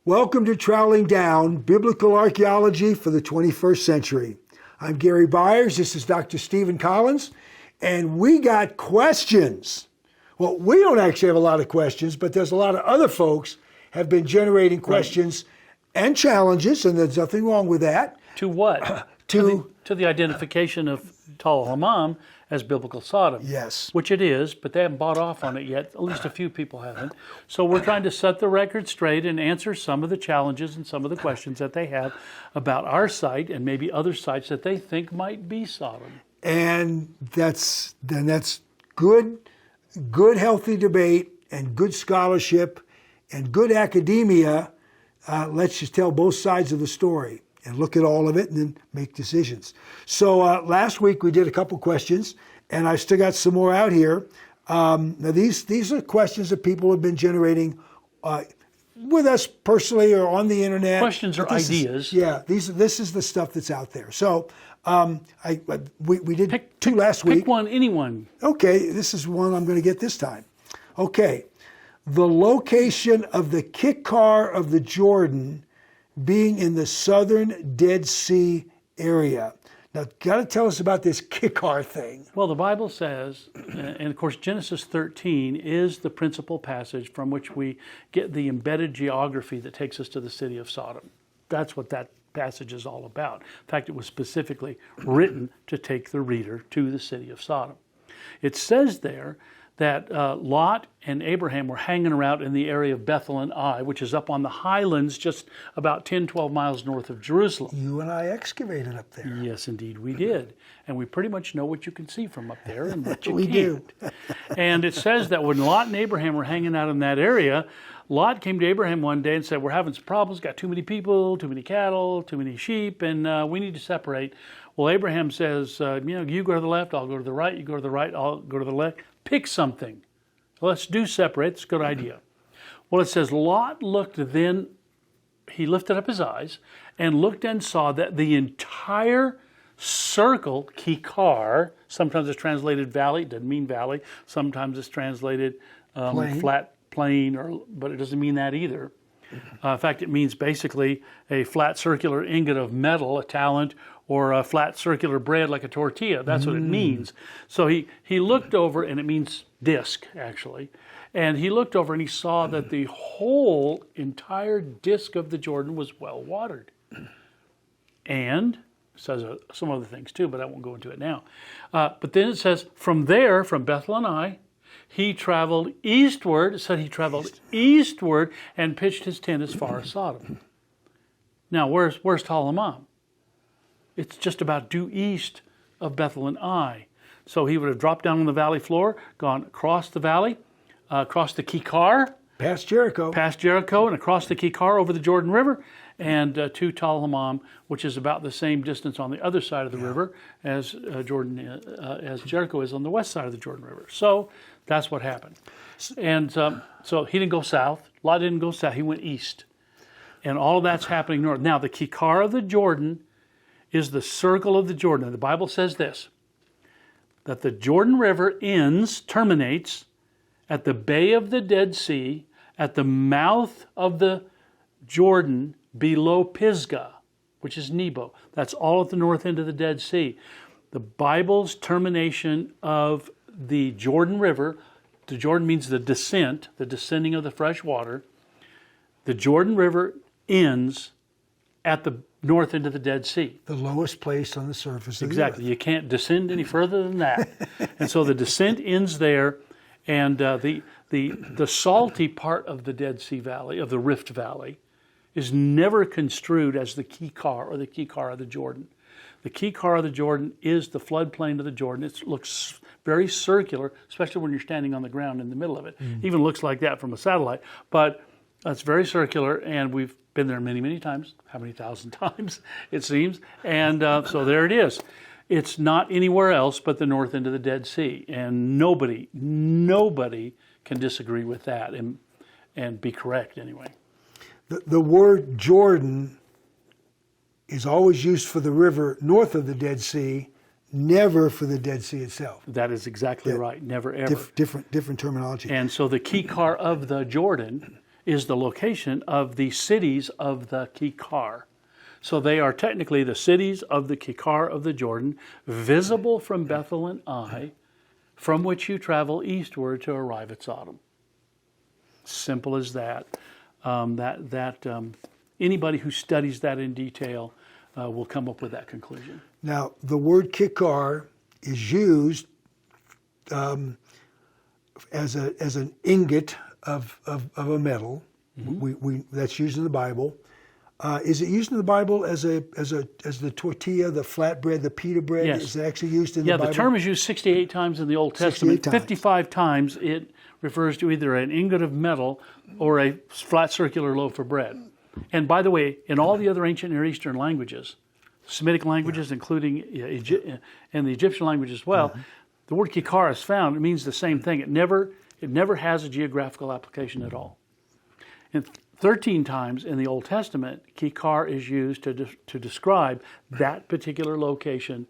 Welcome to Troweling Down, Biblical Archaeology for the 21st Century. I'm Gary Byers, this is Dr. Stephen Collins, and we got questions. Well, we don't actually have a lot of questions, but there's a lot of other folks have been generating questions and challenges, and there's nothing wrong with that. To what? To the identification of el-Hammam as biblical Sodom. Yes. Which it is, but they haven't bought off on it yet. At least a few people haven't. So we're trying to set the record straight and answer some of the challenges and some of the questions that they have about our site and maybe other sites that they think might be Sodom. And that's good, healthy debate and good scholarship and good academia. Let's just tell both sides of the story and look at all of it and then make decisions. So last week we did a couple questions, and I still got some more out here. Now these are questions that people have been generating with us personally or on the internet. Questions or ideas. This is the stuff that's out there. So we did two last week. Pick one, anyone. Okay, this is one I'm going to get this time. Okay, the location of the Kikkar of the Jordan being in the southern Dead Sea area. Now, got to tell us about this Kikkar thing. Well, the Bible says, and of course Genesis 13 is the principal passage from which we get the embedded geography that takes us to the city of Sodom. That's what that passage is all about. In fact, it was specifically written to take the reader to the city of Sodom. It says there that Lot and Abraham were hanging around in the area of Bethel and Ai, which is up on the highlands just about 10, 12 miles north of Jerusalem. You and I excavated up there. Yes, indeed we did. And we pretty much know what you can see from up there and what you we can't. do. And it says that when Lot and Abraham were hanging out in that area, Lot came to Abraham one day and said, we're having some problems, got too many people, too many cattle, too many sheep, and we need to separate. Well, Abraham says, you go to the left, I'll go to the right, you go to the right, I'll go to the left. Pick something. Let's do separate. It's a good idea. Well, it says, Lot looked then, he lifted up his eyes and looked and saw that the entire circle, Kikar, sometimes it's translated valley, it doesn't mean valley. Sometimes it's translated flat plain, but it doesn't mean that either. In fact, it means basically a flat circular ingot of metal, a talent, or a flat circular bread like a tortilla. That's what it means. So he looked over, and it means disc, actually. And he looked over and he saw that the whole entire disc of the Jordan was well watered. And it says some other things too, but I won't go into it now. But then it says, from there, from Bethel and Ai, he traveled eastward. It said he traveled eastward and pitched his tent as far as Sodom. Now, where's el-Hammam? It's just about due east of Bethel and Ai. So he would have dropped down on the valley floor, gone across the valley, across the Kikar. Past Jericho, and across the Kikar over the Jordan River, and to el-Hammam, which is about the same distance on the other side of the river as as Jericho is on the west side of the Jordan River. So that's what happened. And so he didn't go south. Lot didn't go south. He went east. And all of that's happening north. Now, the Kikkar of the Jordan is the circle of the Jordan. And the Bible says this, that the Jordan River terminates at the Bay of the Dead Sea, at the mouth of the Jordan below Pisgah, which is Nebo. That's all at the north end of the Dead Sea. The Bible's termination of the Jordan River, the Jordan means the descent, the descending of the fresh water. The Jordan River ends at the north end of the Dead Sea. The lowest place on the surface of Exactly. the earth. You can't descend any further than that. And so the descent ends there, and the salty part of the Dead Sea Valley, of the Rift Valley, is never construed as the Kikkar or the Kikkar of the Jordan. The Kikkar of the Jordan is the floodplain of the Jordan. It looks very circular, especially when you're standing on the ground in the middle of it. Even looks like that from a satellite, but it's very circular, and we've been there many, many times. How many thousand times, it seems. And so there it is. It's not anywhere else but the north end of the Dead Sea. And nobody can disagree with that and be correct anyway. The word Jordan is always used for the river north of the Dead Sea, never for the Dead Sea itself. That is exactly right. Never, ever. Different terminology. And so the Kikkar of the Jordan is the location of the cities of the Kikar. So they are technically the cities of the Kikar of the Jordan, visible from Bethel and Ai, from which you travel eastward to arrive at Sodom. Simple as that. Anybody who studies that in detail will come up with that conclusion. Now, the word Kikkar is used as an ingot of a metal. Mm-hmm. That's used in the Bible. Is it used in the Bible as the tortilla, the flatbread, the pita bread? Yes. Is it actually used in the Bible? Yeah, the term is used 68 times in the Old Testament. 55 times it refers to either an ingot of metal or a flat circular loaf of bread. And by the way, in all the other ancient Near Eastern languages, Semitic languages, including and the Egyptian language as well, the word Kikar is found. It means the same thing. It never has a geographical application at all. And 13 times in the Old Testament, Kikar is used to describe that particular location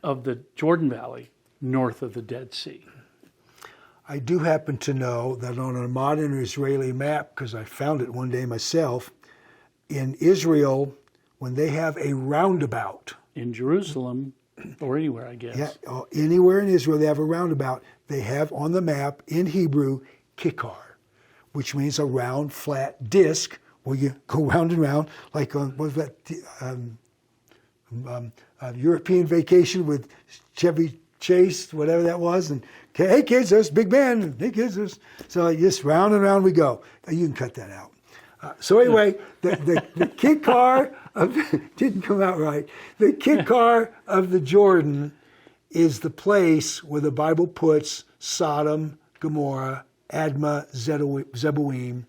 of the Jordan Valley north of the Dead Sea. I do happen to know that on a modern Israeli map, because I found it one day myself, in Israel, when they have a roundabout. In Jerusalem, or anywhere, I guess. Yeah, anywhere in Israel they have a roundabout. They have on the map, in Hebrew, Kikkar, which means a round, flat disc where you go round and round, like on, what was that, European Vacation with Chevy Chase, whatever that was, and hey kids, there's Big Ben. Hey kids, there's, so just round and round we go. You can cut that out. So anyway, the Kikkar didn't come out right. The Kikkar of the Jordan is the place where the Bible puts Sodom, Gomorrah, Admah, Zeboim.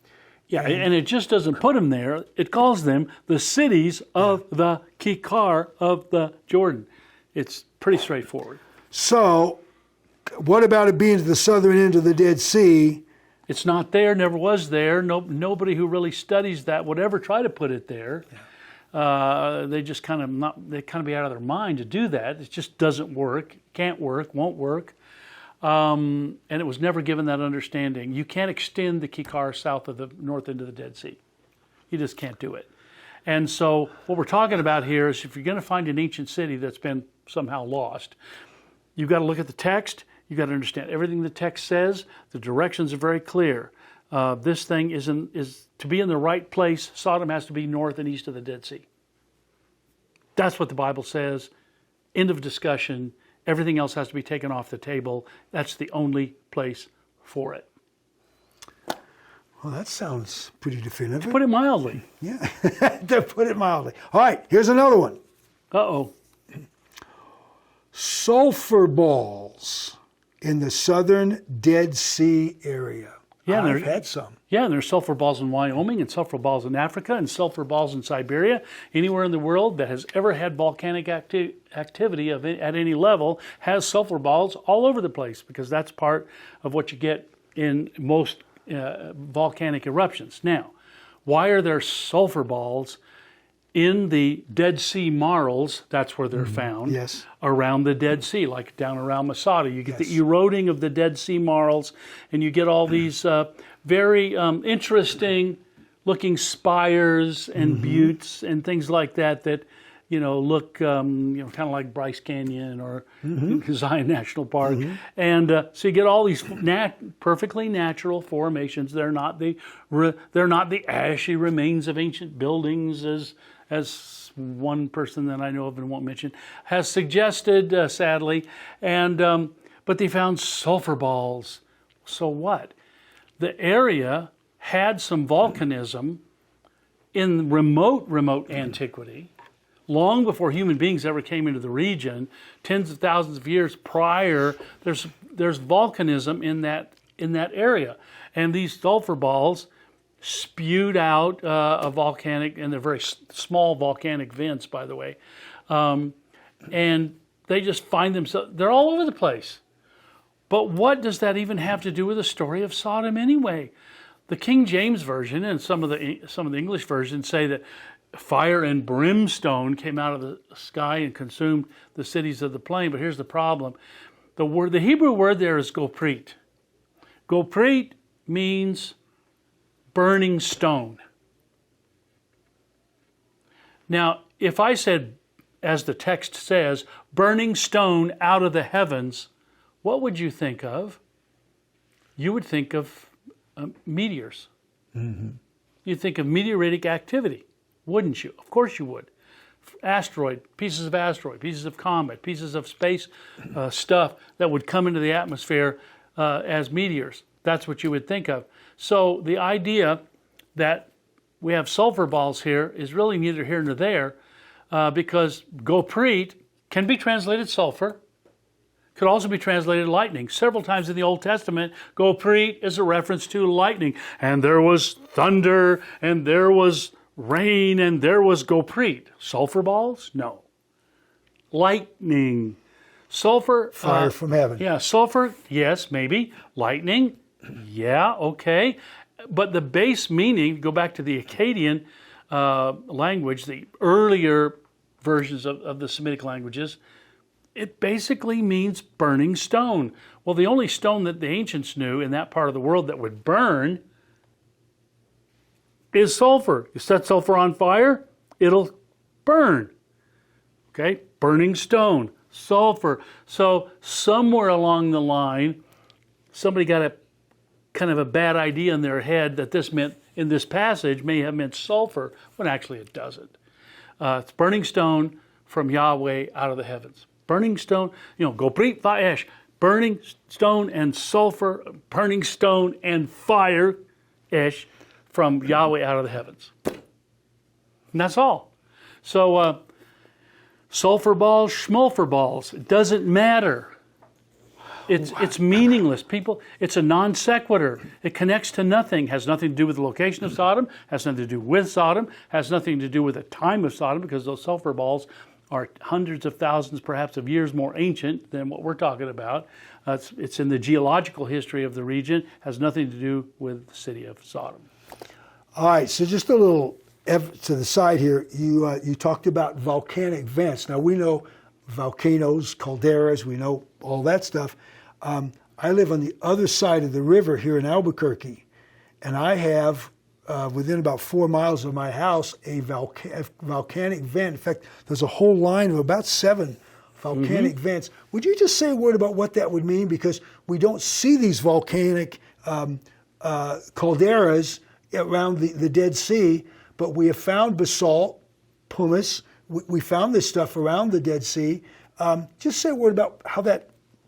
Yeah, and it just doesn't put them there. It calls them the cities of the Kikkar of the Jordan. It's pretty straightforward. So, what about it being to the southern end of the Dead Sea? It's not there, never was there. Nobody who really studies that would ever try to put it there. They just kind of be out of their mind to do that. It just doesn't work, can't work, won't work. And it was never given that understanding. You can't extend the Kikkar south of the north end of the Dead Sea. You just can't do it. And so what we're talking about here is if you're going to find an ancient city that's been somehow lost, you've got to look at the text. You've got to understand everything the text says. The directions are very clear. This thing is to be in the right place. Sodom has to be north and east of the Dead Sea. That's what the Bible says. End of discussion. Everything else has to be taken off the table. That's the only place for it. Well, that sounds pretty definitive. To put it mildly. Yeah, to put it mildly. All right, here's another one. Uh-oh. Sulfur balls in the southern Dead Sea area. Yeah, I've had some. Yeah, and there's sulfur balls in Wyoming and sulfur balls in Africa and sulfur balls in Siberia. Anywhere in the world that has ever had volcanic activity at any level has sulfur balls all over the place because that's part of what you get in most volcanic eruptions. Now, why are there sulfur balls in the Dead Sea marls? That's where they're found. Yes. Around the Dead Sea, like down around Masada. You get the eroding of the Dead Sea marls, and you get all these very interesting looking spires and buttes and things like that look kind of like Bryce Canyon or Zion National Park. And so you get all these perfectly natural formations. They're not the ashy remains of ancient buildings as one person that I know of and won't mention has suggested, sadly. And but they found sulfur balls. So what? The area had some volcanism in remote antiquity, long before human beings ever came into the region. Tens of thousands of years prior, there's volcanism in that area, and these sulfur balls spewed out a volcanic, and they're very small volcanic vents, by the way, and they just find themselves, they're all over the place. But what does that even have to do with the story of Sodom anyway? The King James Version and some of the English versions say that fire and brimstone came out of the sky and consumed the cities of the plain. But here's the problem. The Hebrew word there is Gophrith. Gophrith means burning stone. Now, if I said, as the text says, burning stone out of the heavens, what would you think of? You would think of meteors. Mm-hmm. You'd think of meteoritic activity, wouldn't you? Of course you would. Asteroid, pieces of comet, pieces of space stuff that would come into the atmosphere as meteors. That's what you would think of. So the idea that we have sulfur balls here is really neither here nor there, because Gophrith can be translated sulfur, could also be translated lightning. Several times in the Old Testament, Gophrith is a reference to lightning. And there was thunder, and there was rain, and there was Gophrith. Sulfur balls? No. Lightning. Sulfur. Fire from heaven. Yeah, sulfur, yes, maybe. Lightning, yeah, okay. But the base meaning, go back to the Akkadian language, the earlier versions of the Semitic languages, it basically means burning stone. Well, the only stone that the ancients knew in that part of the world that would burn is sulfur. You set sulfur on fire, it'll burn. Okay, burning stone, sulfur. So somewhere along the line, somebody got a kind of a bad idea in their head that this meant, in this passage, may have meant sulfur, when actually it doesn't. It's burning stone from Yahweh out of the heavens. Burning stone, Gophrith va'esh, burning stone and sulfur, burning stone and fire, esh, from Yahweh out of the heavens. And that's all. So, sulfur balls, shmulfur balls, it doesn't matter. It's meaningless. People, it's a non sequitur. It connects to nothing. Has nothing to do with the location of Sodom. Has nothing to do with Sodom. Has nothing to do with the time of Sodom, because those sulfur balls are hundreds of thousands, perhaps, of years more ancient than what we're talking about. It's in the geological history of the region. Has nothing to do with the city of Sodom. All right, so just a little to the side here. You talked about volcanic vents. Now, we know volcanoes, calderas, we know all that stuff. I live on the other side of the river here in Albuquerque, and I have, within about 4 miles of my house, a volcanic vent. In fact, there's a whole line of about 7 volcanic vents. Would you just say a word about what that would mean? Because we don't see these volcanic calderas around the Dead Sea, but we have found basalt, pumice. We found this stuff around the Dead Sea. Just say a word about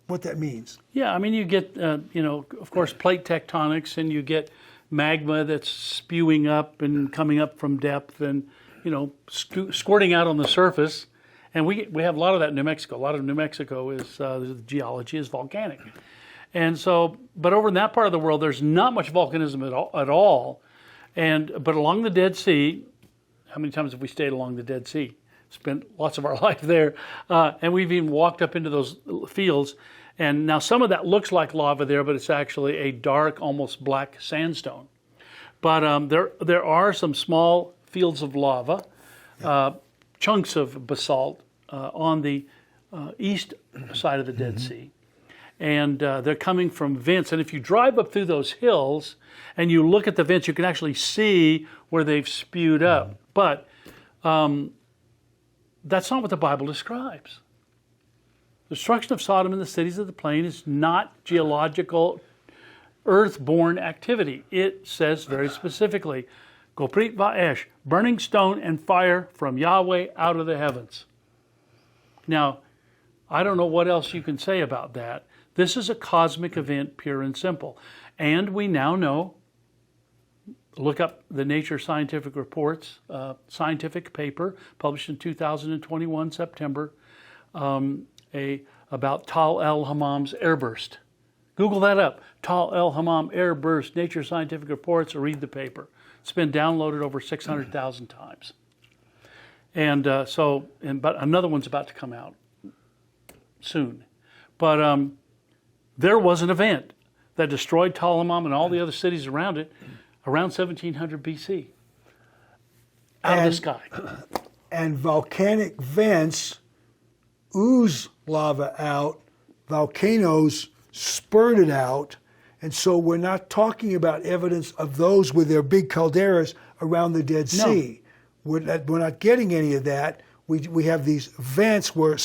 what that means. Yeah, I mean, you get, of course, plate tectonics, and you get magma that's spewing up and coming up from depth and, squirting out on the surface. And we have a lot of that in New Mexico. A lot of New Mexico is, the geology is volcanic. And so, but over in that part of the world, there's not much volcanism at all. But along the Dead Sea, how many times have we stayed along the Dead Sea? Spent lots of our life there. And we've even walked up into those fields. And now some of that looks like lava there, but it's actually a dark, almost black sandstone. But there are some small fields of lava, chunks of basalt on the east side of the Dead Sea. And they're coming from vents. And if you drive up through those hills and you look at the vents, you can actually see where they've spewed up. But that's not what the Bible describes. The destruction of Sodom and the cities of the plain is not geological, earth-born activity. It says very specifically, Gophrith va'esh, burning stone and fire from Yahweh out of the heavens. Now, I don't know what else you can say about that. This is a cosmic event, pure and simple. And we now know, look up the Nature Scientific Reports, scientific paper published in 2021, September, about Tal el-Hammam's airburst. Google that up, Tal el-Hammam airburst, Nature Scientific Reports, or read the paper. It's been downloaded over 600,000 times. And but another one's about to come out soon. But there was an event that destroyed Tal el-Hammam and all the other cities around it around 1700 BC, out of the sky. And volcanic vents ooze lava out, volcanoes spurt it out, And so we're not talking about evidence of those with their big calderas around the Dead Sea. We're not getting any of that. We have these vents where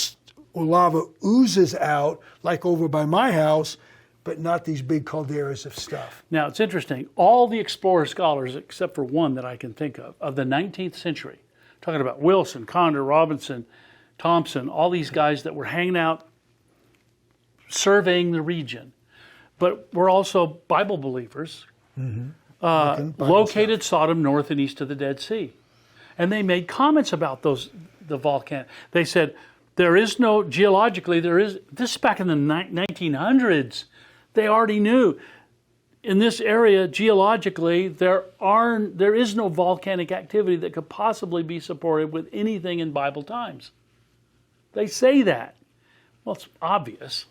lava oozes out, like over by my house, but not these big calderas of stuff. Now, it's interesting. All the explorer scholars, except for one that I can think of the 19th century, talking about Wilson, Condor, Robinson, Thompson, all these guys that were hanging out, surveying the region, but were also Bible believers, located Sodom north and east of the Dead Sea. And they made comments about the volcano. They said, there is no, geologically, this is back in the 1900s. They already knew in this area, geologically, there is no volcanic activity that could possibly be supported with anything in Bible times. They say that. Well, it's obvious.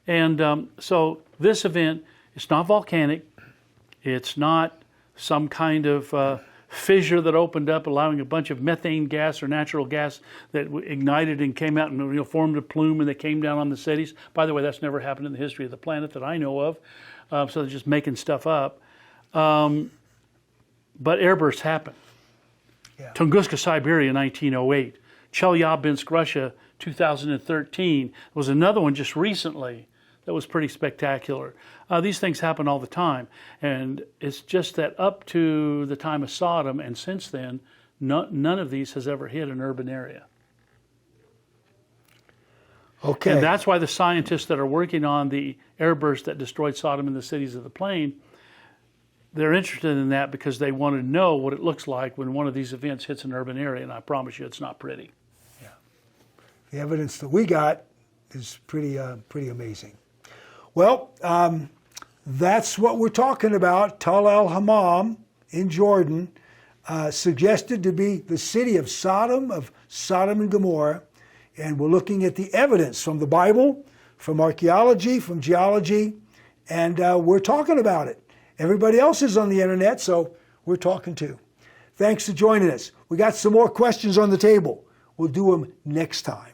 And so this event, it's not volcanic. It's not some kind of fissure that opened up, allowing a bunch of methane gas or natural gas that ignited and came out and formed a plume and they came down on the cities. By the way, that's never happened in the history of the planet that I know of. So they're just making stuff up. But airbursts happen. Yeah. Tunguska, Siberia, 1908. Chelyabinsk, Russia, 2013. There was another one just recently that was pretty spectacular. These things happen all the time. And it's just that up to the time of Sodom and since then, none of these has ever hit an urban area. Okay. And that's why the scientists that are working on the airburst that destroyed Sodom and the cities of the plain, they're interested in that because they want to know what it looks like when one of these events hits an urban area, and I promise you it's not pretty. Yeah. The evidence that we got is pretty amazing. Well, that's what we're talking about. Tal el-Hammam in Jordan, suggested to be the city of Sodom and Gomorrah. And we're looking at the evidence from the Bible, from archaeology, from geology, and we're talking about it. Everybody else is on the internet, so we're talking too. Thanks for joining us. We got some more questions on the table. We'll do them next time.